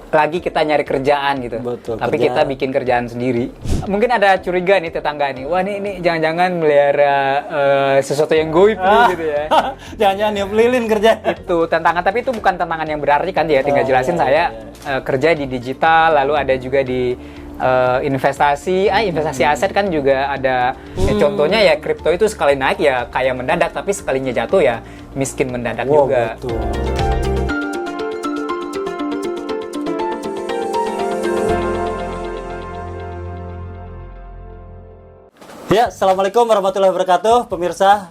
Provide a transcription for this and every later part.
lagi kita nyari kerjaan gitu. Betul, Tapi kerja. kita bikin kerjaan sendiri. Mungkin ada curiga nih tetangga nih. Wah ini jangan-jangan melihara sesuatu yang goib nih gitu ya. Jangan-jangan niup lilin kerja. Itu tantangan, tapi itu bukan tantangan yang berarti kan ya. Tinggal jelasin saya kerja di digital, lalu ada juga di investasi aset kan juga ada. Ya, contohnya ya kripto itu sekali naik ya kaya mendadak, tapi sekalinya jatuh ya miskin mendadak juga. Betul. Ya, Assalamualaikum warahmatullahi wabarakatuh, pemirsa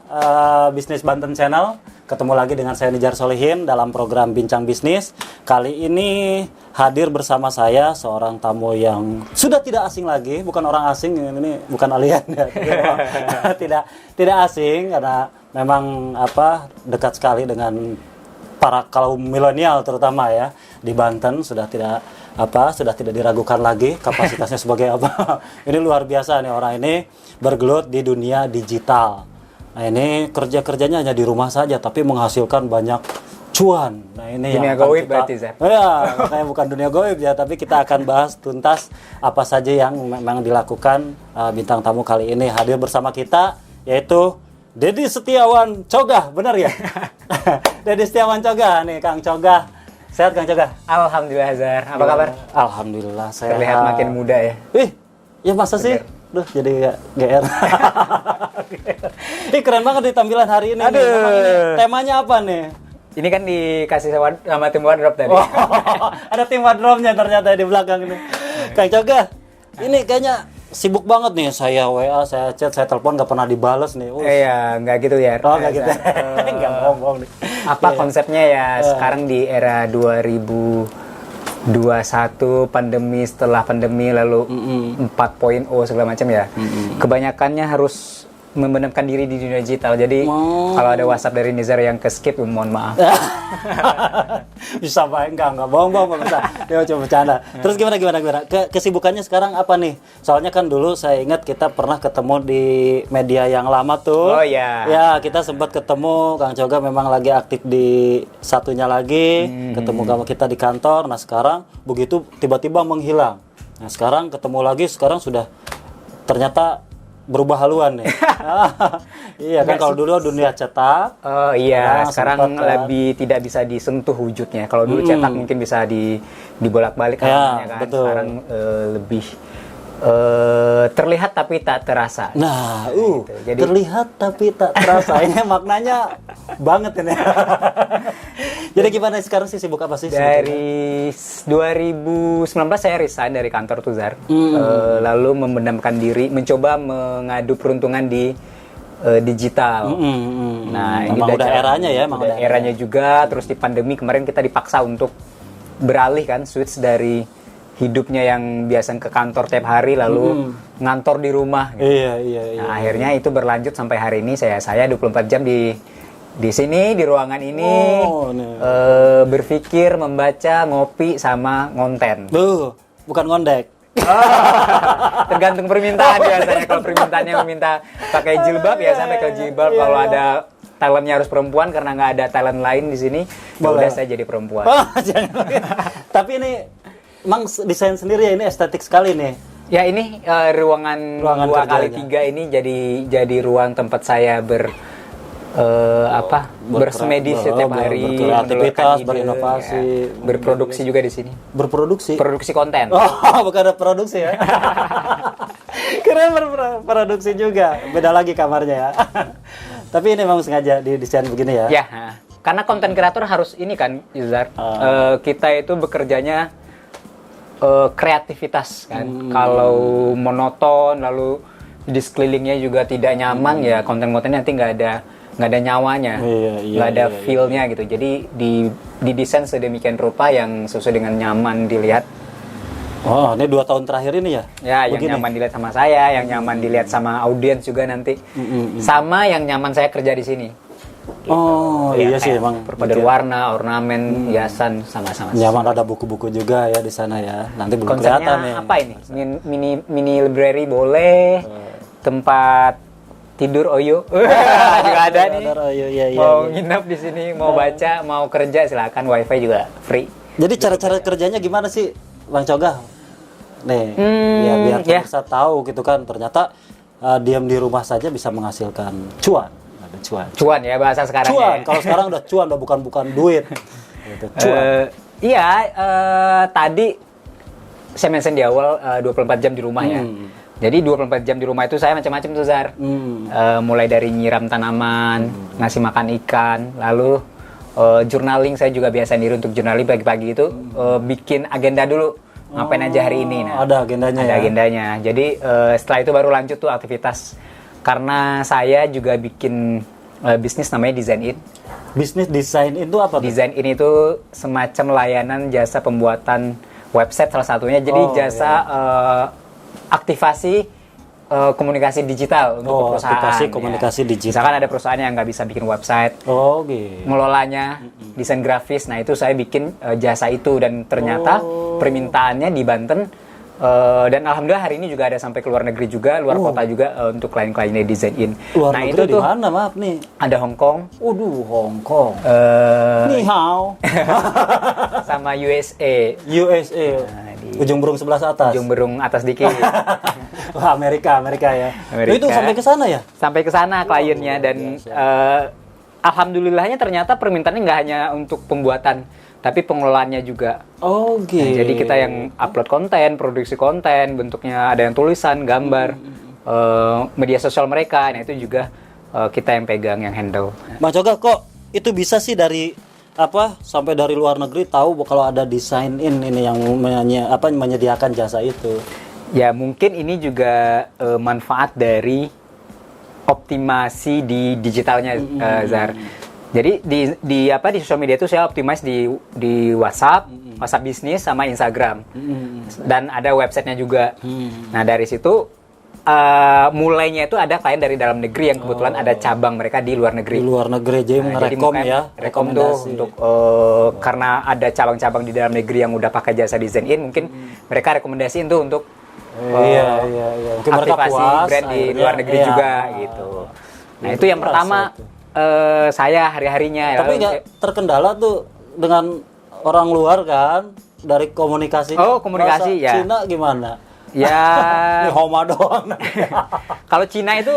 Bisnis Banten Channel. Ketemu lagi dengan saya Nijar Solihin dalam program Bincang Bisnis. Kali ini hadir bersama saya seorang tamu yang sudah tidak asing lagi, bukan orang asing, ini bukan alien ya. tidak asing karena memang dekat sekali dengan para kaum milenial terutama ya di Banten. Sudah tidak diragukan lagi kapasitasnya sebagai apa. Ini luar biasa nih, orang ini bergelut di dunia digital. Nah, ini kerjanya hanya di rumah saja tapi menghasilkan banyak cuan. Nah, ini dunia yang goib berarti, Zar. Ya, makanya bukan dunia goib ya, tapi kita akan bahas tuntas apa saja yang memang dilakukan. Bintang tamu kali ini hadir bersama kita yaitu Dedi Setiawan Cogah, benar ya? Dedi Setiawan Cogah nih, Kang Cogah. Sehat Kang Cogah? Alhamdulillah, Zar. Apa kabar? Alhamdulillah sehat. Terlihat makin muda ya. Ya masa sih? Duh, jadi GR. Ih, keren banget nih tampilan hari ini. Aduh. Nih. Memang ini temanya apa nih? Ini kan dikasih sama tim wardrobe tadi. Oh, ada tim wardrobe-nya ternyata di belakang ini. Kang Cogah, ini kayaknya sibuk banget nih. Saya WA, saya chat, saya telepon nggak pernah dibales nih. Iya, nggak gitu ya. Oh, nggak gitu. Nggak ngomong nih. Apa konsepnya ya sekarang di era 2021, pandemi, setelah pandemi, lalu 4.0 segala macam ya. Kebanyakannya harus membenamkan diri di dunia digital. Jadi kalau ada WhatsApp dari Nizar yang ke skip, mohon maaf. Bisa baik, enggak bohong bisa. Dia coba bercanda. Terus gimana? Kesibukannya sekarang apa nih? Soalnya kan dulu saya ingat kita pernah ketemu di media yang lama tuh. Oh iya. Ya, kita sempat ketemu. Kang Cogah memang lagi aktif di satunya lagi. Ketemu sama kita di kantor. Nah, sekarang begitu tiba-tiba menghilang. Nah, sekarang ketemu lagi, sekarang sudah ternyata berubah haluan nih. Iya kan, kalau dulu dunia cetak. Oh iya, sekarang sempat, lebih tidak bisa disentuh wujudnya. Kalau dulu cetak mungkin bisa dibolak-balik Ya, kan. betul. Sekarang lebih terlihat tapi tak terasa. Nah, gitu. Jadi terlihat tapi tak terasa. Ini maknanya banget ini. Jadi gimana sekarang sih, sibuk apa sih? dari 2019 saya resign dari kantor Tuzar. Lalu membenamkan diri, mencoba mengadu peruntungan di digital. Nah, ini udah eranya ya, udah eranya juga. Terus di pandemi kemarin kita dipaksa untuk beralih kan, switch dari hidupnya yang biasa ke kantor tiap hari lalu ngantor di rumah. Gitu. Iya. Nah, akhirnya itu berlanjut sampai hari ini saya 24 jam di sini, di ruangan ini, berpikir, membaca, ngopi, sama ngonten. Bukan ngondek. Tergantung permintaan biasanya. Kalau permintaannya meminta pakai jilbab ya saya pakai jilbab. Kalau ada talentnya harus perempuan karena nggak ada talent lain di sini, boleh saya jadi perempuan. Jangan. Tapi ini emang desain sendiri ya, ini estetik sekali nih. Ya ini ruangan 2x3 ini jadi ruang tempat saya bersemedi setiap hari, berkreativitas, berinovasi, berproduksi juga di sini. Berproduksi Konten. Oh, bukan ada produksi ya. Keren, berproduksi juga. Beda lagi kamarnya ya. Tapi ini memang sengaja didesain begini ya. Ya, karena konten kreator harus ini kan, Izar. Kita itu bekerjanya kreativitas kan. Kalau monoton lalu di sekelilingnya juga tidak nyaman ya konten-kontennya nanti nggak ada nyawanya, nggak ada feel-nya gitu. Jadi didesain sedemikian rupa yang sesuai dengan nyaman dilihat. Oh, ini 2 tahun terakhir ini ya? Ya, begini. Yang nyaman dilihat sama saya, yang nyaman dilihat sama audiens juga nanti, sama yang nyaman saya kerja di sini. Gitu. Oh iya sih, emang perpaduan warna, ornamen, hiasan sama-sama. Nyaman, ada buku-buku juga ya di sana ya. Nanti belum kelihatan nih. Apa ini? Mini library boleh, tempat tidur Oyo juga ada nih. Mau nginep di sini, mau baca, mau kerja silakan, wifi juga free. Jadi cara-cara kerjanya gimana sih, Bang Coga? Nih, ya biar ya. pemirsa tahu gitu kan. Ternyata diam di rumah saja bisa menghasilkan cuan. Ada cuan. Cuan ya bahasa sekarang Cuan. ya. Kalau sekarang udah cuan, udah bukan duit. Gitu. Cuan. Iya, tadi saya mention di awal 24 jam di rumah ya. Jadi 24 jam di rumah itu saya macam-macam tuh Zar. Mulai dari nyiram tanaman, ngasih makan ikan, lalu journaling. Saya juga biasa diri untuk journaling pagi-pagi itu bikin agenda dulu. Ngapain aja hari ini. Nah, ada agendanya ada ya? agendanya. Jadi setelah itu baru lanjut tuh aktivitas. Karena saya juga bikin bisnis namanya Design In. Bisnis desain itu apa tuh? Design In itu semacam layanan jasa pembuatan website salah satunya. Jadi jasa aktivasi komunikasi digital untuk perusahaan. Aplikasi komunikasi digital. Misalkan ada perusahaan yang nggak bisa bikin website, Oh, gitu. ngelolanya, desain grafis. Nah itu saya bikin jasa itu dan ternyata permintaannya di Banten dan alhamdulillah hari ini juga ada sampai ke luar negeri juga, luar kota juga untuk klien-kliennya Design In. Luar nah negeri itu di tuh mana, maaf nih? ada Hong Kong, Waduh, Hong Kong. Ni hao. sama USA. USA. di Ujung berung sebelah atas. Ujung berung atas dikit. Wah, Amerika ya. Amerika. Itu sampai ke sana ya? Sampai ke sana kliennya dan alhamdulillahnya ternyata permintaannya nggak hanya untuk pembuatan tapi pengelolaannya juga. Oh, gitu. Nah, jadi kita yang upload konten, produksi konten, bentuknya ada yang tulisan, gambar, media sosial mereka. Nah itu juga kita yang pegang, yang handle. Bang Coga, kok itu bisa sih dari sampai dari luar negeri tahu kalau ada Design In ini yang menyediakan jasa itu? Ya mungkin ini juga manfaat dari optimasi di digitalnya, Zar. Jadi di sosial media itu saya optimize di WhatsApp bisnis sama Instagram. Dan ada websitenya juga. Nah, dari situ mulainya itu ada klien dari dalam negeri yang kebetulan ada cabang mereka di luar negeri. Di luar negeri jadi ngerekom ya. Rekom tuh untuk karena ada cabang-cabang di dalam negeri yang udah pakai jasa Design In, mungkin mereka rekomendasiin tuh untuk iya. Mungkin mereka aktivasi puas, brand di akhirnya, luar negeri juga gitu. Nah, itu yang pertama saya hari-harinya. Tapi nggak terkendala tuh dengan orang luar kan dari komunikasi. Oh, komunikasi ya. Cina gimana? Ya. Ini Homa doang. Kalau Cina itu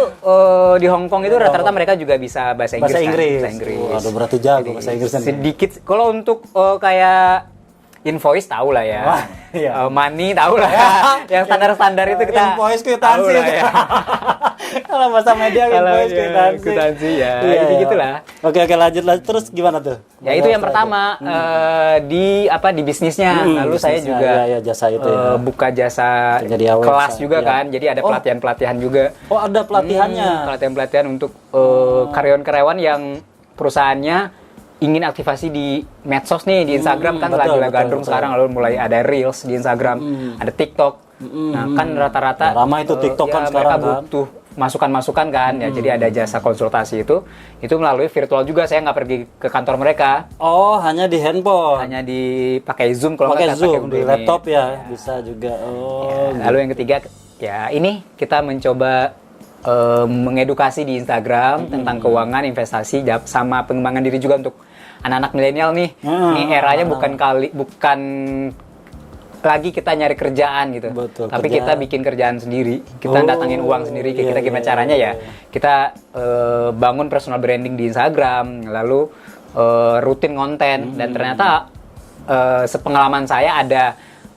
di Hong Kong itu rata-rata mereka juga bisa bahasa Inggris. Bahasa Kan? Inggris. Waduh, berarti jago bahasa Inggrisnya. Sedikit. Kalau untuk kayak invoice tahu lah ya. Wah, iya. Money tahu lah. Yang standar-standar itu kita invoice kwitansi tahu lah ya. Kalau bahasa media invoice kwitansi ya. Iya, Gitulah. Oke, lanjut terus gimana tuh? Ya itu yang pertama di bisnisnya. Lalu saya juga jasa itu ya. buka jasa Penyedia kelas website, juga ya. kan. Jadi ada pelatihan-pelatihan juga. Oh, ada pelatihannya. Pelatihan-pelatihan untuk karyawan-karyawan yang perusahaannya ingin aktivasi di medsos nih, di Instagram kan lagi gandrung sekarang, lalu mulai ada Reels di Instagram, ada TikTok. Nah, kan rata-rata ramai itu TikTok kan sekarang mereka butuh masukan-masukan kan, ya jadi ada jasa konsultasi itu melalui virtual juga, saya nggak pergi ke kantor mereka. Oh, hanya di handphone. Hanya dipakai Zoom kalau pakai nggak Zoom di Google Meet. laptop ya, bisa juga. Oh. Ya, lalu yang ketiga, ya ini kita mencoba mengedukasi di Instagram tentang keuangan, investasi, sama pengembangan diri juga untuk anak-anak milenial nih. Ini eranya bukan lagi kita nyari kerjaan gitu. Betul, tapi kerjaan. kita bikin kerjaan sendiri. Kita datangin uang sendiri. Kita gimana caranya ya? Kita bangun personal branding di Instagram, lalu rutin konten dan ternyata sepengalaman saya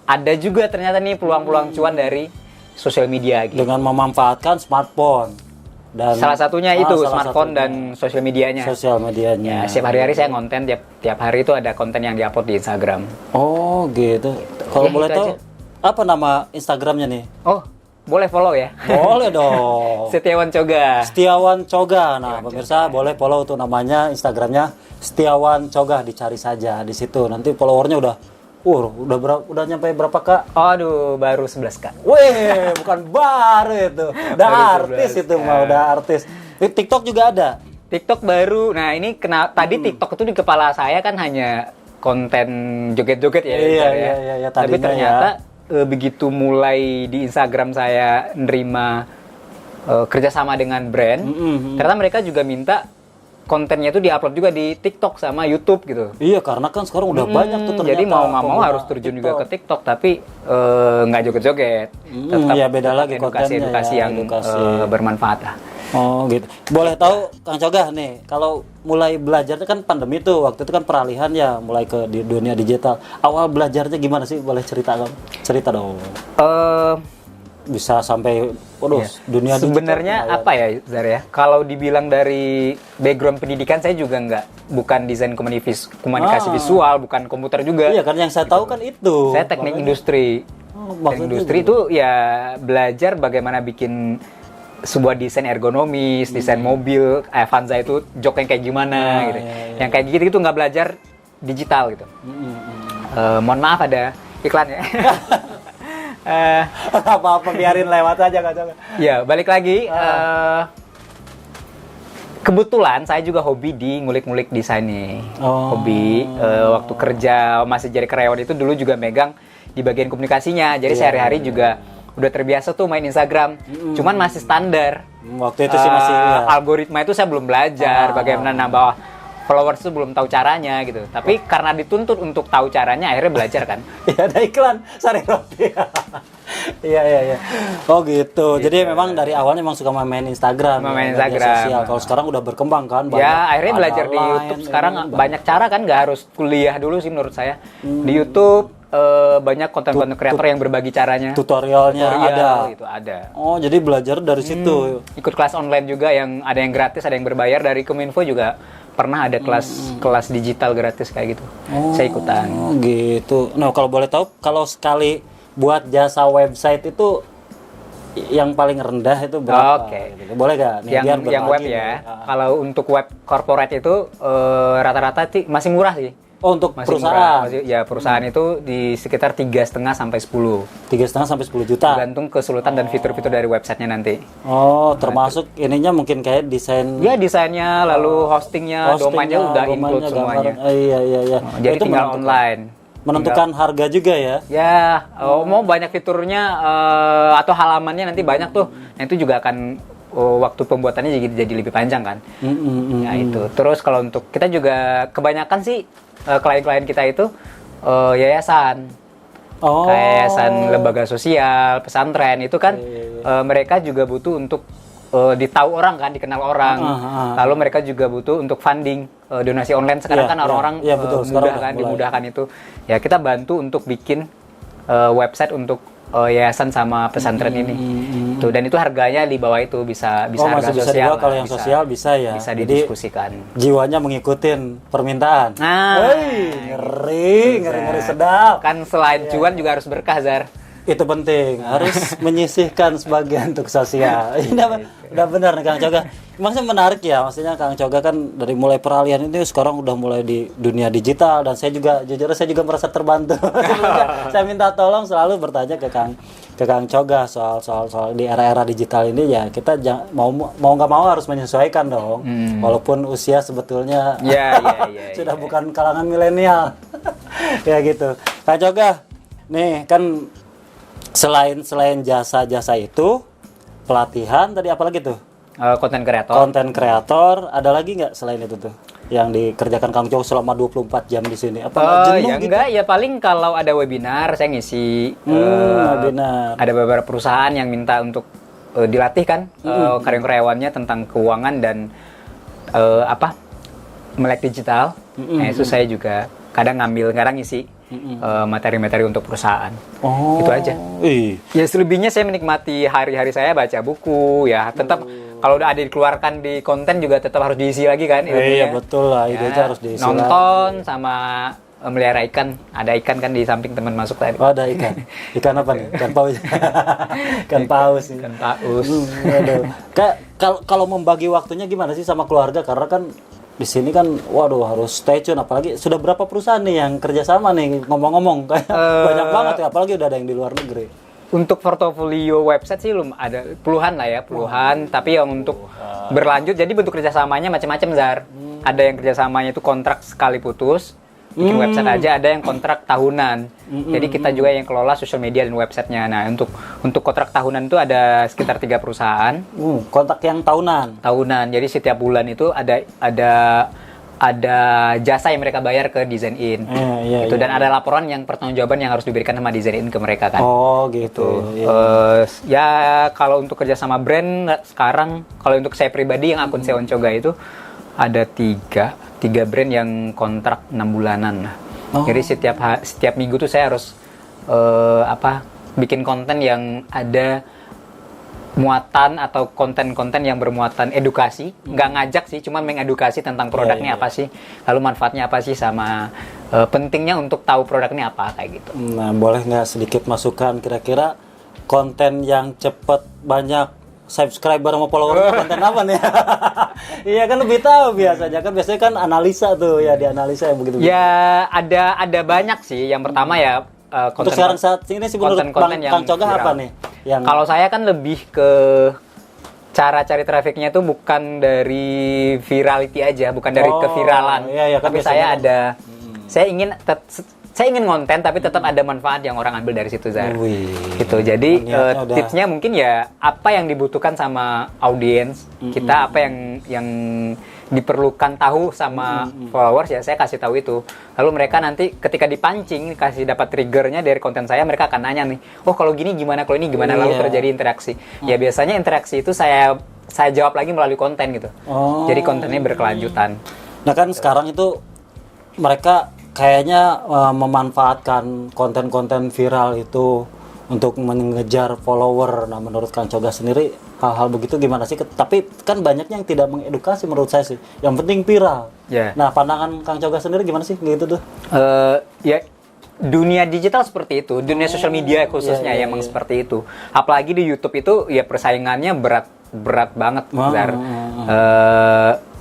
ada juga ternyata nih peluang-peluang cuan dari sosial media gitu. Dengan memanfaatkan smartphone dan Salah satunya itu smartphone dan sosial medianya. Sosial medianya. Ya, setiap hari saya konten, tiap hari itu ada konten yang diupload di Instagram. Oh, gitu. Kalau Ya, boleh itu tahu apa nama Instagramnya nih? Oh, boleh follow ya. Boleh dong. Setiawan Coga. Setiawan Coga. Nah, pemirsa boleh follow tuh namanya Instagramnya Setiawan Coga, dicari saja di situ. Nanti followernya udah nyampe berapa, Kak? Aduh, baru 11K. Wih, bukan baru itu. Udah Baru artis 11. itu mah, udah artis. TikTok juga ada. TikTok baru. Nah, ini tadi TikTok itu di kepala saya kan hanya konten joget-joget ya. Iya, Zar, ya. iya, Tapi tadinya ternyata begitu mulai di Instagram saya nerima kerjasama dengan brand, ternyata mereka juga minta kontennya itu diupload juga di TikTok sama YouTube gitu. Iya, karena kan sekarang udah banyak tuh ternyata. Jadi mau nggak mau pengguna harus terjun juga ke TikTok. TikTok, tapi nggak joget-joget. Ya beda lagi kontennya edukasi ya, yang edukasi. bermanfaat lah. Oh gitu. Boleh tahu Kang Cogah nih, kalau mulai belajar itu kan pandemi tuh, waktu itu kan peralihan ya, mulai ke di dunia digital. Awal belajarnya gimana sih? Boleh cerita dong. Bisa sampai, waduh, dunia digital. Sebenarnya apa ya, Zar ya? Kalau dibilang dari background pendidikan saya juga bukan desain komunikasi visual, bukan komputer juga. Iya kan, yang saya tahu kan itu. Saya teknik industri. Teknik industri itu ya belajar bagaimana bikin sebuah desain ergonomis, desain mobil, Avanza itu jok yang kayak gimana gitu. Yang kayak gitu nggak belajar digital gitu. Mohon maaf ada iklan ya. Apa-apa biarin lewat aja Kang Cogah. Ya, balik lagi. Kebetulan saya juga hobi di ngulik-ngulik desain nih. Hobi waktu kerja masih jadi karyawan itu dulu juga megang di bagian komunikasinya. Jadi sehari-hari juga udah terbiasa tuh main Instagram. Cuman masih standar. Waktu itu sih masih algoritma itu saya belum belajar bagaimana nambah followers itu belum tahu caranya gitu. Tapi karena dituntut untuk tahu caranya akhirnya belajar kan. Iya, ada iklan sari roti. Iya. Oh gitu. Jadi memang dari awalnya memang suka main Instagram. Main media Instagram. sosial. Kalau sekarang udah berkembang kan. Ya, akhirnya belajar di YouTube. Sekarang banyak cara kan, nggak harus kuliah dulu sih menurut saya. Di YouTube banyak konten-konten kreator yang berbagi caranya. Tutorialnya ada. Gitu, ada. Oh, jadi belajar dari situ. Ikut kelas online juga yang ada yang gratis, ada yang berbayar. Dari Kominfo juga pernah ada kelas digital gratis kayak gitu. Saya ikutan. Oh gitu. Nah, kalau boleh tahu, kalau sekali buat jasa website itu yang paling rendah itu berapa? Oke. Gitu. Boleh gak? Nih, Yang web ya. Kalau untuk web corporate itu rata-rata masih murah sih. Oh, untuk Masih perusahaan. murah. Ya, perusahaan itu di sekitar 3,5 sampai 10. 3,5 sampai 10 juta. Tergantung kesulitan dan fitur-fitur dari websitenya nanti. Oh, termasuk ininya mungkin kayak desain. Ya, desainnya, lalu hostingnya, domainnya udah include semuanya. Iya. Jadi itu tinggal online. Menentukan harga juga ya. Ya, mau banyak fiturnya atau halamannya nanti banyak tuh. Nah, itu juga akan waktu pembuatannya jadi lebih panjang kan. Ya itu. Terus kalau untuk kita juga kebanyakan sih klien-klien kita itu yayasan. Yayasan, lembaga sosial, pesantren itu kan mereka juga butuh untuk ditahu orang kan, dikenal orang. Lalu mereka juga butuh untuk funding donasi online sekarang kan orang-orang mudah kan, dimudahkan itu. Ya kita bantu untuk bikin website untuk yayasan sama pesantren ini. Tuh, dan itu harganya di bawah itu bisa harga masih bisa sosial. Kalau yang sosial bisa ya. Bisa didiskusikan. Jadi, jiwanya mengikutin permintaan. Ngeri sedap. Kan selain cuan juga harus berkah, Zar. Itu penting, harus menyisihkan sebagian untuk sosial. Ini udah benar nih Kang Cogah. Maksudnya menarik ya, maksudnya Kang Cogah kan dari mulai peralihan ini sekarang udah mulai di dunia digital, dan saya juga jujur saya juga merasa terbantu. Saya minta tolong selalu bertanya ke Kang Cogah soal di era-era digital ini ya, kita mau nggak mau harus menyesuaikan dong. Walaupun usia sebetulnya sudah bukan kalangan milenial. Ya gitu. Kang Cogah, nih kan selain jasa-jasa itu, pelatihan tadi apa lagi tuh? Konten kreator. Konten kreator, ada lagi nggak selain itu tuh yang dikerjakan Kang Cogah selama 24 jam di sini? Apa jenuh ya gitu? Enggak, ya paling kalau ada webinar saya ngisi. Webinar. Ada beberapa perusahaan yang minta untuk dilatih kan karyawan-karyawannya tentang keuangan dan melek digital. Nah, itu saya juga kadang ngisi materi-materi untuk perusahaan. Itu aja. Ya selebihnya saya menikmati hari-hari saya baca buku ya. Tetap kalau udah ada dikeluarkan di konten juga tetap harus diisi lagi kan. Iya betul lah, itu aja harus diisi. Nonton sama melihara ikan. Ada ikan kan di samping teman masuk tadi. Oh, ada ikan. Ikan apa nih? Ikan paus. Ikan paus. Ikan paus. Kalau membagi waktunya gimana sih sama keluarga? Karena kan di sini kan, waduh, harus stay tune. Apalagi sudah berapa perusahaan nih yang kerjasama nih, ngomong-ngomong kayak banyak banget ya. Apalagi udah ada yang di luar negeri. Untuk portofolio website sih belum ada, puluhan lah ya, puluhan. Tapi yang untuk berlanjut, jadi bentuk kerjasamanya macam-macam, Zar. Ada yang kerjasamanya itu kontrak sekali putus. bikin website aja, ada yang kontrak tahunan. Jadi kita juga yang kelola social media dan websitenya. Nah, untuk kontrak tahunan itu ada sekitar 3 perusahaan. Kontrak yang tahunan. Tahunan. Jadi setiap bulan itu ada jasa yang mereka bayar ke Design In. Gitu. Dan ada laporan yang pertanggungjawaban yang harus diberikan sama Design In ke mereka kan. Oh gitu. Ya kalau untuk kerja sama brand sekarang, kalau untuk saya pribadi yang akun Seon Choga itu ada tiga brand yang kontrak 6 bulanan lah. Jadi setiap minggu tuh saya harus bikin konten yang ada muatan atau konten-konten yang bermuatan edukasi, nggak ngajak sih, cuma mengedukasi tentang produknya apa sih, lalu manfaatnya apa sih, sama pentingnya untuk tahu produk ini apa, kayak gitu. Nah, boleh nggak sedikit masukan kira-kira konten yang cepet banyak subscriber sama follower itu konten apa nih? Iya kan lebih tahu biasanya kan analisa tuh ya, dianalisa yang begitu. Ya ada banyak sih. Yang pertama ya untuk sekarang saat ini sih menurut Kang Choga apa nih? Kalau saya kan lebih ke cara cari trafiknya tuh bukan dari virality aja, bukan dari keviralan. Kan tapi saya ingin konten tapi tetap ada manfaat yang orang ambil dari situ, Zar. Gitu. Jadi tipsnya mungkin ya apa yang dibutuhkan sama audiens kita, apa yang diperlukan tahu sama followers, ya saya kasih tahu itu. Lalu mereka nanti ketika dipancing kasih dapat triggernya dari konten saya, mereka akan nanya nih, oh kalau gini gimana, kalau ini gimana, lalu terjadi interaksi. Ya biasanya interaksi itu saya jawab lagi melalui konten gitu. Jadi kontennya berkelanjutan. Nah kan sekarang itu mereka kayaknya memanfaatkan konten-konten viral itu untuk mengejar follower. Nah, menurut Kang Choga sendiri hal-hal begitu gimana sih? Tapi kan banyaknya yang tidak mengedukasi menurut saya sih. Yang penting viral. Nah, pandangan Kang Choga sendiri gimana sih gitu tuh? Ya dunia digital seperti itu, dunia sosial media khususnya memang seperti itu. Apalagi di YouTube itu ya persaingannya berat banget, Zar.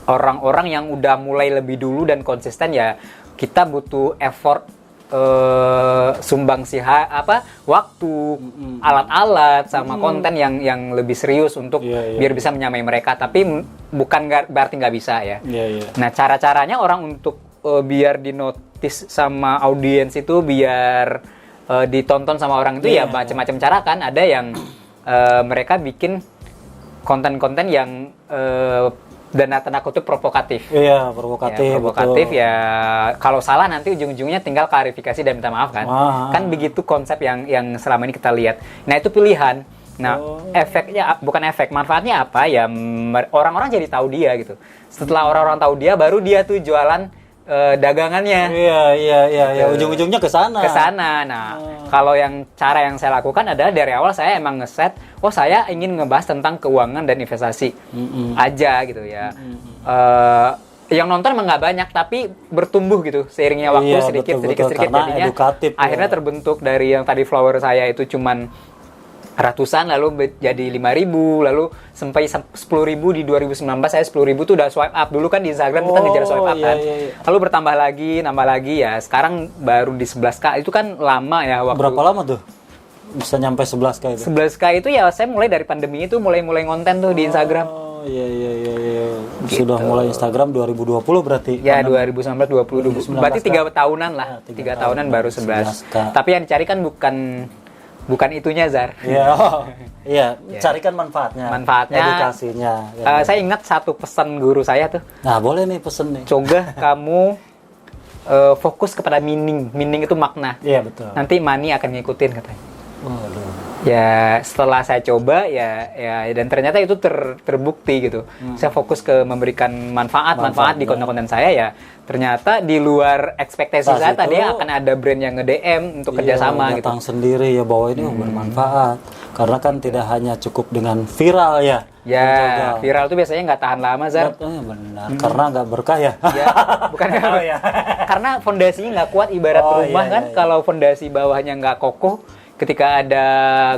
Orang-orang yang udah mulai lebih dulu dan konsisten, ya kita butuh effort, sumbangsi waktu, alat-alat sama konten yang lebih serius untuk biar bisa menyamai mereka. Tapi bukan berarti nggak bisa ya. Nah, cara-caranya orang untuk biar dinotis sama audiens itu, biar ditonton sama orang itu ya macam-macam cara kan. Ada yang mereka bikin konten-konten yang dan tanda kutip provokatif. Provokatif betul. Ya kalau salah nanti ujung-ujungnya tinggal klarifikasi dan minta maaf kan. Kan begitu konsep yang selama ini kita lihat. Nah, itu pilihan. Nah, efeknya bukan efek, manfaatnya apa ya, orang-orang jadi tahu dia gitu. Setelah orang-orang tahu dia, baru dia tuh jualan dagangannya. Iya. Ujung-ujungnya ke sana. Nah, kalau cara yang saya lakukan adalah dari awal saya emang ngeset, saya ingin ngebahas tentang keuangan dan investasi aja gitu ya. Yang nonton emang nggak banyak, tapi bertumbuh gitu seiringnya waktu, sedikit jadinya edukatif, akhirnya terbentuk dari yang tadi follower saya itu cuman ratusan, lalu jadi 5.000, lalu sampai 10.000 di 2019. Saya 10.000 tuh udah swipe up. Dulu kan di Instagram kita ngejar swipe up kan. Lalu bertambah lagi ya. Sekarang baru di 11K. Itu kan lama ya waktu. Berapa lama tuh bisa nyampe 11K itu? 11K itu ya saya mulai dari pandemi itu mulai konten tuh di Instagram. Iya. Sudah mulai Instagram 2020 berarti. Ya, 2019 2020. Berarti 3 tahunan lah. 3 tahunan baru 11K. Tapi yang dicari kan bukan itunya, Zar. Iya, carikan manfaatnya, edukasinya. Saya ingat satu pesan guru saya tuh. Nah, boleh nih pesen nih. Coba kamu fokus kepada meaning. Meaning itu makna. Iya, betul. Nanti money akan ngikutin, katanya. Ya, setelah saya coba ya dan ternyata itu terbukti gitu. Saya fokus ke memberikan manfaat di konten-konten saya, ya ternyata di luar ekspektasi saya. Tadi akan ada brand yang nge-DM untuk kerjasama gitu. Datang sendiri ya bahwa ini bermanfaat. Karena kan tidak hanya cukup dengan viral ya. Ya, viral itu biasanya nggak tahan lama, Zar. Benar, karena nggak berkah ya. Bukan karena fondasinya nggak kuat, ibarat rumah kan. Kalau fondasi bawahnya nggak kokoh, ketika ada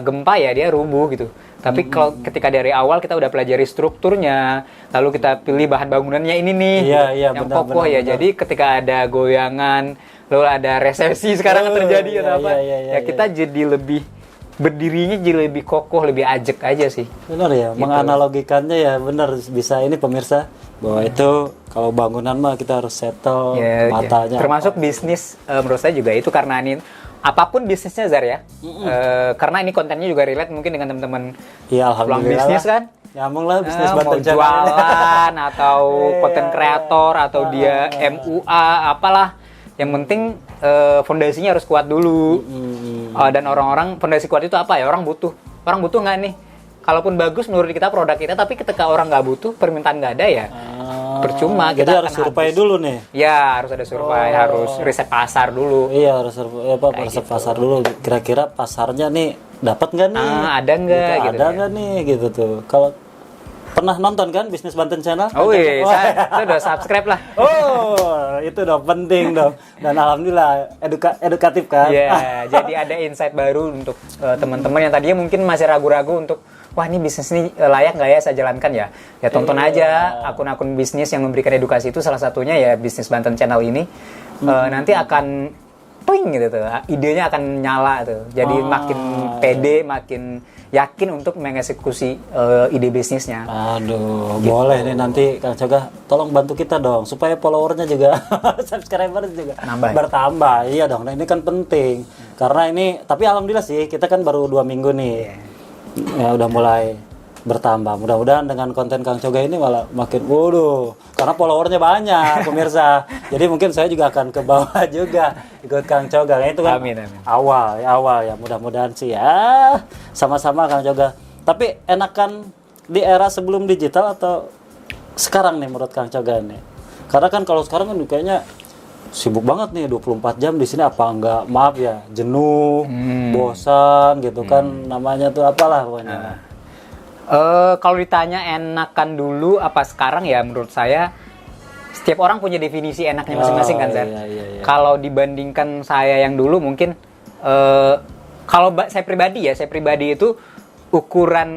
gempa ya dia rubuh gitu. Tapi kalau ketika dari awal kita udah pelajari strukturnya, lalu kita pilih bahan bangunannya ini nih yang kokoh ya. Jadi ketika ada goyangan, lalu ada resesi sekarang terjadi kita jadi lebih berdirinya jadi lebih kokoh, lebih ajek aja sih. Benar ya, Gitu. menganalogikannya ya benar bisa ini pemirsa bahwa itu kalau bangunan mah kita harus settle Ya, matanya. termasuk bisnis menurut saya juga itu karena ini apapun bisnisnya Zar ya. Karena ini kontennya juga relate mungkin dengan teman-teman Iya, peluang alhamdulillah. bisnis kan. Nyambung lah bisnis Mau Banten Channel ini. jualan atau konten Iya. kreator atau dia MUA apalah. Yang penting fondasinya harus kuat dulu. Dan orang-orang fondasi kuat itu apa ya? Orang butuh nggak nih? Kalaupun bagus menurut kita produk kita, tapi ketika orang nggak butuh, permintaan nggak ada ya. Percuma. Jadi kita harus akan survei habis. dulu nih. Ya harus ada survei, harus riset pasar dulu. Iya, harus riset gitu. pasar dulu. Kira-kira pasarnya nih dapat nggak nih? Ada nggak? Gitu, Gitu ada ya. nggak nih gitu tuh. Kalau pernah nonton kan bisnis Banten Channel? Oh iya, Wah. saya udah subscribe lah. Oh, itu udah penting dong. Dan alhamdulillah edukatif kan. Iya, jadi ada insight baru untuk teman-teman yang tadinya mungkin masih ragu-ragu untuk wah ini bisnis ini layak nggak ya saya jalankan ya. Ya tonton aja akun-akun bisnis yang memberikan edukasi itu salah satunya ya bisnis Banten Channel ini. Nanti akan pling gitu tuh. Idenya akan nyala tuh. Jadi makin pede, makin yakin untuk mengeksekusi ide bisnisnya. Aduh, boleh nih nanti Kang Coga tolong bantu kita dong supaya followernya juga subscriber juga Nambah. bertambah. Iya dong. Nah, ini kan penting. Karena ini tapi alhamdulillah sih kita kan baru 2 minggu nih. Ya udah mulai bertambah. Mudah-mudahan dengan konten Kang Coga ini malah makin karena followernya banyak pemirsa. Jadi mungkin saya juga akan ke bawah juga ikut Kang Coga. Nah, itu kan Amin. awal ya mudah-mudahan sih ya sama-sama Kang Coga. Tapi enakan di era sebelum digital atau sekarang nih menurut Kang Coga nih? Karena kan kalau sekarang kan kayaknya sibuk banget nih 24 jam di sini apa enggak maaf ya jenuh, bosan gitu kan namanya tuh apalah pokoknya. Kalau ditanya enakan dulu apa sekarang ya menurut saya setiap orang punya definisi enaknya masing-masing kan Zar. Iya. Kalau dibandingkan saya yang dulu mungkin kalau saya pribadi itu ukuran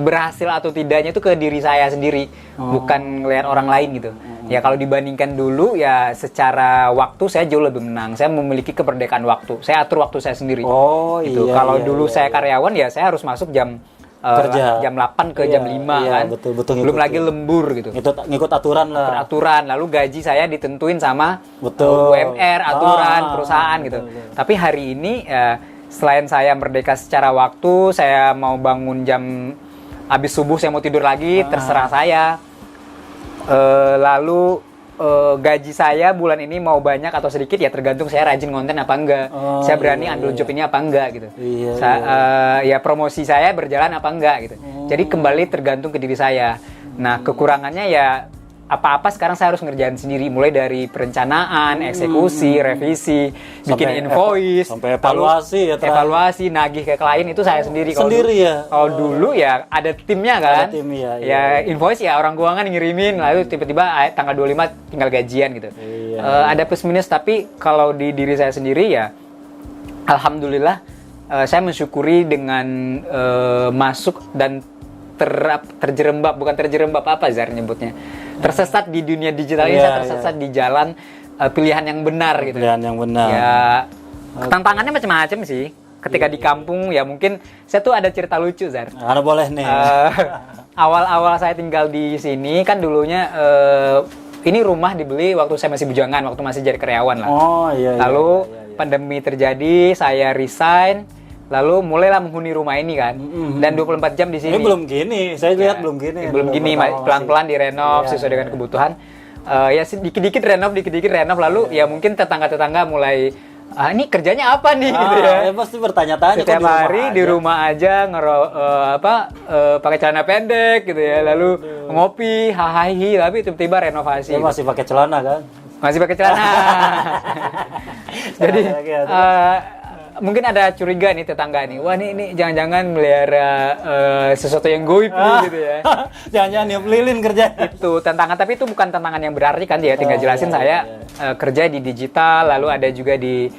berhasil atau tidaknya itu ke diri saya sendiri, bukan ngelihat orang lain gitu. Ya kalau dibandingkan dulu ya secara waktu saya jauh lebih menang. Saya memiliki kemerdekaan waktu. Saya atur waktu saya sendiri. Oh Gitu. iya. Kalau iya, dulu iya, saya karyawan ya saya harus masuk jam Kerja. jam 8 ke Iya, jam 5 iya, kan. betul Belum ngikutin. lagi lembur gitu. ngikut aturan lah. Peraturan, lalu gaji saya ditentuin sama Betul. UMR, aturan perusahaan gitu. betul. Tapi hari ini selain saya merdeka secara waktu, saya mau bangun jam habis subuh saya mau tidur lagi, terserah saya. Lalu gaji saya bulan ini mau banyak atau sedikit ya tergantung saya rajin konten apa enggak. Saya berani ambil job ini apa enggak gitu. Iya, Ya promosi saya berjalan apa enggak gitu. Jadi kembali tergantung ke diri saya. Nah, kekurangannya ya apa-apa sekarang saya harus ngerjain sendiri, mulai dari perencanaan, eksekusi, revisi, bikin invoice, sampai evaluasi lalu ya, terakhir. evaluasi, nagih ke klien itu saya sendiri. Sendiri ya? Kalau dulu ya ada timnya kan. Ada tim, ya, Ya iya. invoice ya orang keuangan ngirimin, lalu tiba-tiba tanggal 25 tinggal gajian gitu. Iya. Ada plus minus, tapi kalau di diri saya sendiri ya alhamdulillah saya mensyukuri dengan masuk dan terjerembab, bukan terjerembab apa Zar nyebutnya, tersesat di dunia digital ini. Iya, Saya tersesat di jalan pilihan yang benar gitu. Pilihan yang benar. Ya tantangannya macam-macam sih. Ketika di kampung ya mungkin saya tuh ada cerita lucu Zar. Ada boleh nih. Awal-awal saya tinggal di sini kan dulunya ini rumah dibeli waktu saya masih bujangan, waktu masih jadi karyawan lah. Oh iya. Lalu pandemi terjadi, saya resign, lalu mulailah menghuni rumah ini kan. Dan 24 jam di sini. Ini belum gini, saya lihat belum gini. Belum gini, pelan-pelan direnov sesuai dengan kebutuhan. Ya dikit-dikit renov, lalu ya mungkin tetangga-tetangga mulai ini kerjanya apa nih gitu ya. Pasti bertanya-tanya. Setiap hari di rumah aja pakai celana pendek gitu ya, lalu ngopi, hahaha, tapi tiba-tiba renovasi. Dia masih pakai celana kan? Masih pakai celana. Jadi mungkin ada curiga nih tetangga nih. Wah ini jangan-jangan melihara sesuatu yang goib nih gitu ya. Jangan-jangan niup lilin kerja. Itu tantangan, tapi itu bukan tantangan yang berarti kan ya. Tinggal jelasin saya kerja di digital, lalu ada juga di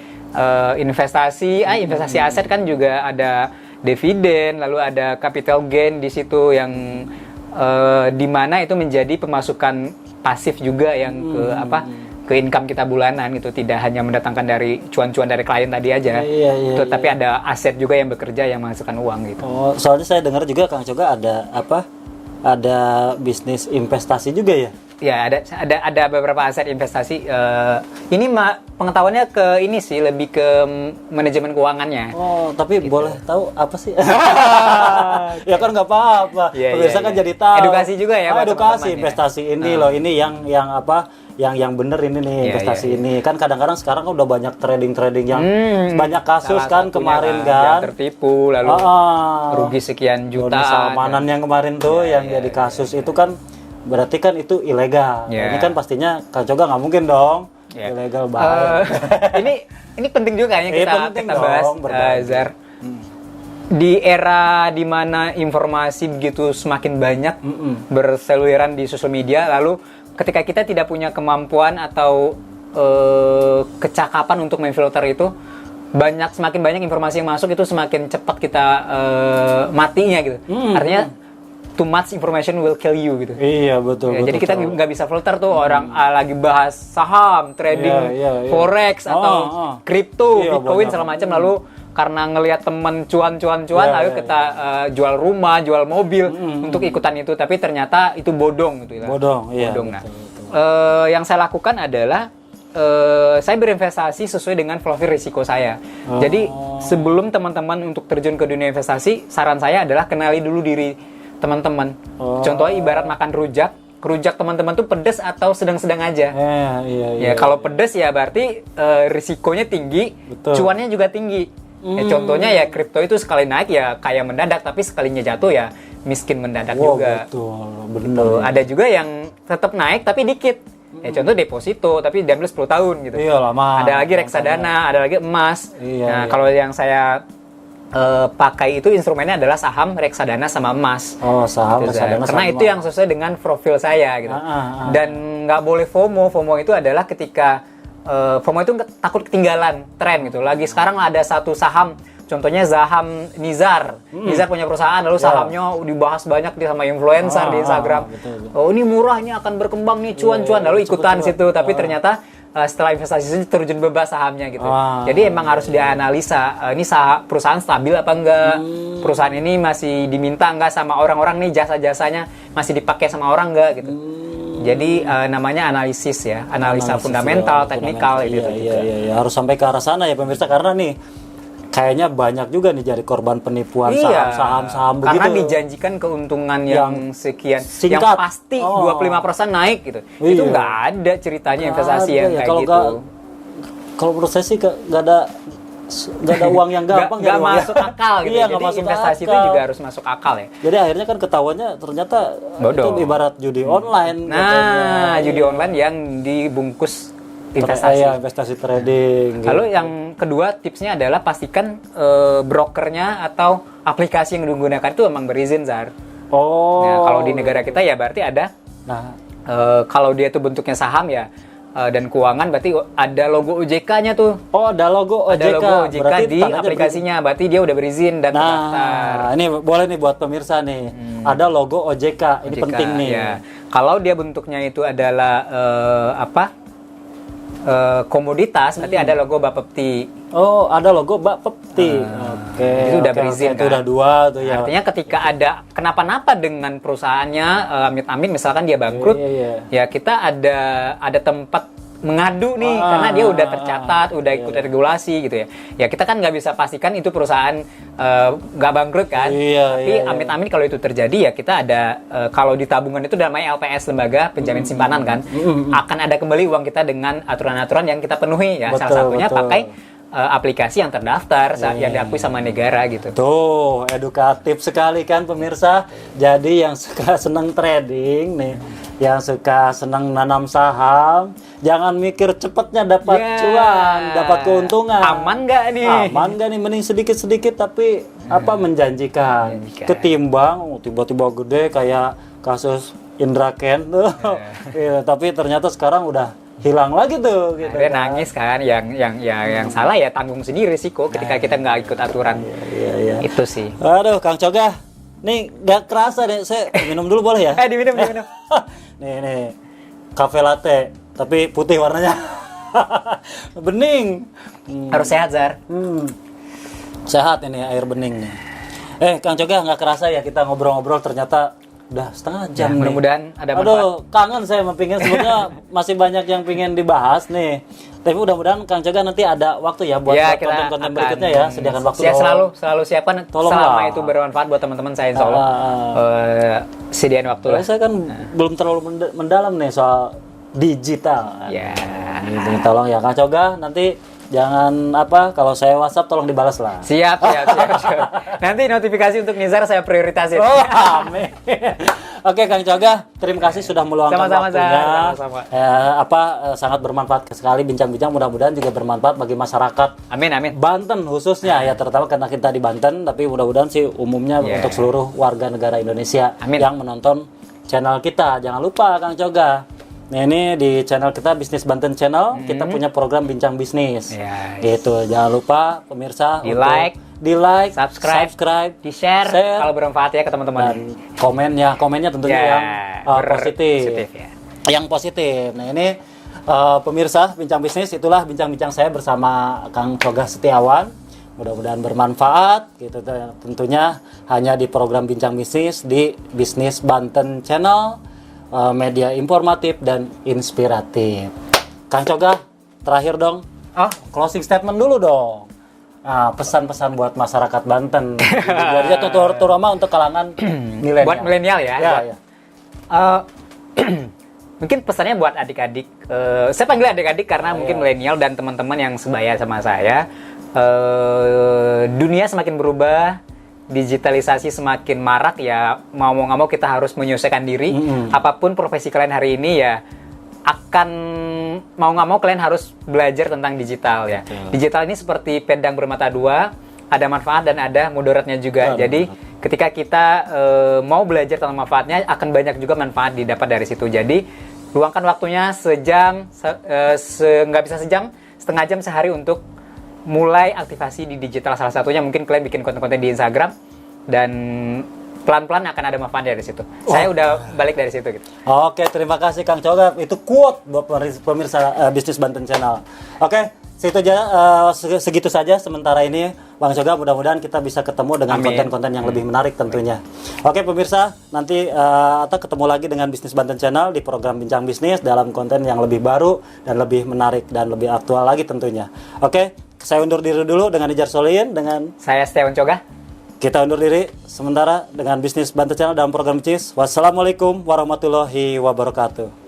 investasi aset kan juga ada dividen, lalu ada capital gain di situ yang di mana itu menjadi pemasukan pasif juga yang ke income kita bulanan gitu, tidak hanya mendatangkan dari cuan-cuan dari klien tadi aja. Iya. Tapi ada aset juga yang bekerja yang menghasilkan uang gitu. Oh, soalnya saya dengar juga Kang Coga ada apa? Ada bisnis investasi juga ya? Ya, ada beberapa aset investasi. Ini pengetahuannya ke ini sih, lebih ke manajemen keuangannya. Oh, tapi boleh tahu apa sih? Ya kan nggak apa-apa. Pemirsa kan jadi tahu. Edukasi juga ya. Edukasi investasi ini loh, ini yang apa? Yang bener ini nih investasi ini. Kan kadang-kadang sekarang kan udah banyak trading yang banyak kasus kan kemarin kan. Yang tertipu lalu rugi sekian juta. Salmanan yang kemarin tuh yang jadi kasus itu kan berarti kan itu ilegal. Ini kan pastinya Kang Coga nggak mungkin dong ilegal bahaya. Ini penting juga kayaknya kita bahas, Zar. Di era dimana informasi begitu semakin banyak berseliweran di sosial media, lalu ketika kita tidak punya kemampuan atau kecakapan untuk memfilter itu, semakin banyak informasi yang masuk itu semakin cepat kita matinya gitu. Artinya too much information will kill you gitu. Iya betul. Jadi kita nggak bisa filter tuh orang lagi bahas saham, trading, forex atau kripto, bitcoin segala macam, lalu karena ngelihat teman cuan lalu kita jual rumah, jual mobil untuk ikutan itu, tapi ternyata itu bodong gitu ya. Bodong. Nah, yang saya lakukan adalah saya berinvestasi sesuai dengan profil risiko saya. Jadi sebelum teman-teman untuk terjun ke dunia investasi, saran saya adalah kenali dulu diri teman-teman. Contohnya ibarat makan rujak teman-teman tuh pedas atau sedang-sedang aja. Iya. Kalau pedas ya berarti risikonya tinggi, cuannya juga tinggi. Contohnya ya kripto itu sekali naik ya kaya mendadak, tapi sekalinya jatuh ya miskin mendadak juga. Betul, benar. Ada juga yang tetap naik tapi dikit. Contoh deposito tapi diambil 10 tahun gitu. Iya, lama. Ada lagi reksadana, ada lagi emas. Kalau yang saya pakai itu instrumennya adalah saham, reksadana sama emas. Saham, gitu, reksadana karena sama itu yang sesuai dengan profil saya gitu. Dan nggak boleh FOMO. FOMO itu adalah ketika FOMO itu takut ketinggalan tren gitu. Lagi sekarang ada satu saham, contohnya saham Nizar. Nizar punya perusahaan, lalu sahamnya dibahas banyak sama influencer di Instagram. Betul. Oh ini murah, ini akan berkembang nih cuan-cuan, lalu ikutan situ. Tapi ternyata setelah investasi itu terjun bebas sahamnya gitu. Jadi emang harus dianalisa ini perusahaan stabil apa enggak, perusahaan ini masih diminta enggak sama orang-orang nih, jasa-jasanya masih dipakai sama orang enggak gitu. Jadi namanya analisis ya, analisa fundamental, teknikal gitu. Iya, harus sampai ke arah sana ya pemirsa, karena nih kayaknya banyak juga nih jadi korban penipuan saham-saham begitu. Karena dijanjikan keuntungan yang sekian, singkat, yang pasti 25% naik gitu. Itu nggak ada ceritanya investasi yang kayak gitu. Kalau menurut saya sih nggak ada uang yang gampang. Nggak masuk akal gitu. Jadi investasi itu juga harus masuk akal ya. Jadi akhirnya kan ketahuannya ternyata bodoh. Itu ibarat judi online. Judi online yang dibungkus investasi trading. Lalu yang kedua tipsnya adalah pastikan brokernya atau aplikasi yang digunakan itu memang berizin, Zar. Nah, kalau di negara kita ya berarti ada. Kalau dia itu bentuknya saham ya dan keuangan, berarti ada logo OJK-nya tuh. Ada logo OJK. Ada logo OJK berarti di aplikasinya, berarti dia udah berizin dan terdaftar. Ini boleh nih buat pemirsa nih. Ada logo OJK. Ini penting nih. Ya. Kalau dia bentuknya itu adalah komoditas, berarti ada logo Bapepti. Ada logo Bapepti. Oke. Itu udah berizin kan? Itu udah dua tuh ya. Artinya ketika ada kenapa-napa dengan perusahaannya, amit-amit misalkan dia bangkrut, ya kita ada tempat mengadu nih, karena dia udah tercatat, udah ikut regulasi gitu ya. Ya kita kan nggak bisa pastikan itu perusahaan nggak bangkrut kan. Tapi amit-amit kalau itu terjadi ya kita ada, kalau di tabungan itu namanya LPS, lembaga penjamin simpanan kan, akan ada kembali uang kita dengan aturan-aturan yang kita penuhi ya. Salah satunya pakai aplikasi yang terdaftar, yang diakui sama negara gitu. Tuh, edukatif sekali kan pemirsa. Jadi yang suka senang trading nih, yang suka senang nanam saham, jangan mikir cepatnya dapat cuan, dapat keuntungan. Aman nggak nih? Aman nggak nih? Mending sedikit-sedikit tapi menjanjikan. Ketimbang tiba-tiba gede kayak kasus Indra Kent tuh. Tapi ternyata sekarang udah hilang lagi tuh gitu. Akhirnya nangis kan, yang salah ya tanggung sendiri risiko ketika kita nggak ikut aturan. Itu sih. Aduh, Kang Coga, nih nggak kerasa deh, saya minum dulu boleh ya? Diminum. Nih, cafe latte. tapi putih warnanya. Bening. Harus sehat, Zar. Sehat ini air bening nih. Kang Coga, nggak kerasa ya kita ngobrol-ngobrol ternyata udah setengah jam nih. Mudah-mudahan ada manfaat. Aduh, kangen saya mempingin sebenarnya masih banyak yang pingin dibahas nih. Tapi mudah-mudahan Kang Coga nanti ada waktu ya buat kita konten-konten berikutnya ya. Sediakan waktu selalu siapkan Tolonglah. selama itu bermanfaat buat teman-teman saya, insya Allah. Sediain waktu lah. Saya kan belum terlalu mendalam nih soal digital. Ya. Gitu, tolong ya Kang Coga, nanti jangan kalau saya WhatsApp tolong dibalas lah. Siap. Nanti notifikasi untuk Nizar saya prioritasin. Oh, amin. Oke Kang Coga, terima kasih sudah meluangkan Sama-sama, waktunya. sama-sama. Sangat bermanfaat sekali bincang-bincang, mudah-mudahan juga bermanfaat bagi masyarakat Amin. Banten khususnya ya, terutama karena kita di Banten, tapi mudah-mudahan sih umumnya untuk seluruh warga negara Indonesia yang menonton channel kita. Jangan lupa Kang Coga. Nah, ini di channel kita Bisnis Banten Channel, kita punya program Bincang Bisnis. Gitu. Jangan lupa pemirsa di like, subscribe, di share kalau bermanfaat ya ke teman-teman. Dan komennya tentunya yang positif. Ya. Yang positif. Nah, ini pemirsa Bincang Bisnis, itulah bincang-bincang saya bersama Kang Coga Setiawan. Mudah-mudahan bermanfaat gitu, tentunya hanya di program Bincang Bisnis di Bisnis Banten Channel. Media informatif dan inspiratif. Kang Coga, terakhir dong. Closing statement dulu dong. Pesan-pesan buat masyarakat Banten. Jadi terutama untuk kalangan milenial. Buat milenial ya. Ya. Mungkin pesannya buat adik-adik. Saya panggil adik-adik karena mungkin milenial dan teman-teman yang sebaya sama saya. Dunia semakin berubah. Digitalisasi semakin marak ya, mau nggak mau kita harus menyesuaikan diri. Apapun profesi kalian hari ini ya, mau nggak mau kalian harus belajar tentang digital ya. Digital ini seperti pedang bermata dua, ada manfaat dan ada mudaratnya juga. Jadi ketika kita mau belajar tentang manfaatnya, akan banyak juga manfaat didapat dari situ. Jadi luangkan waktunya sejam, nggak bisa sejam, setengah jam sehari untuk mulai aktivasi di digital. Salah satunya mungkin kalian bikin konten-konten di Instagram dan pelan-pelan akan ada manfaat dari situ. Saya udah balik dari situ gitu. Oke, terima kasih Kang Coga. Itu quote buat pemirsa Bisnis Banten Channel. Oke, segitu saja sementara ini Bang Coga. Mudah-mudahan kita bisa ketemu dengan konten-konten yang lebih menarik tentunya. Oke pemirsa, nanti ketemu lagi dengan Bisnis Banten Channel di program Bincang Bisnis dalam konten yang lebih baru dan lebih menarik dan lebih aktual lagi tentunya. Oke. Saya undur diri dulu dengan Nijar Solihin, dengan saya Setiawan Coga. Kita undur diri sementara dengan Bisnis Banten Channel dalam program Cis. Wassalamualaikum warahmatullahi wabarakatuh.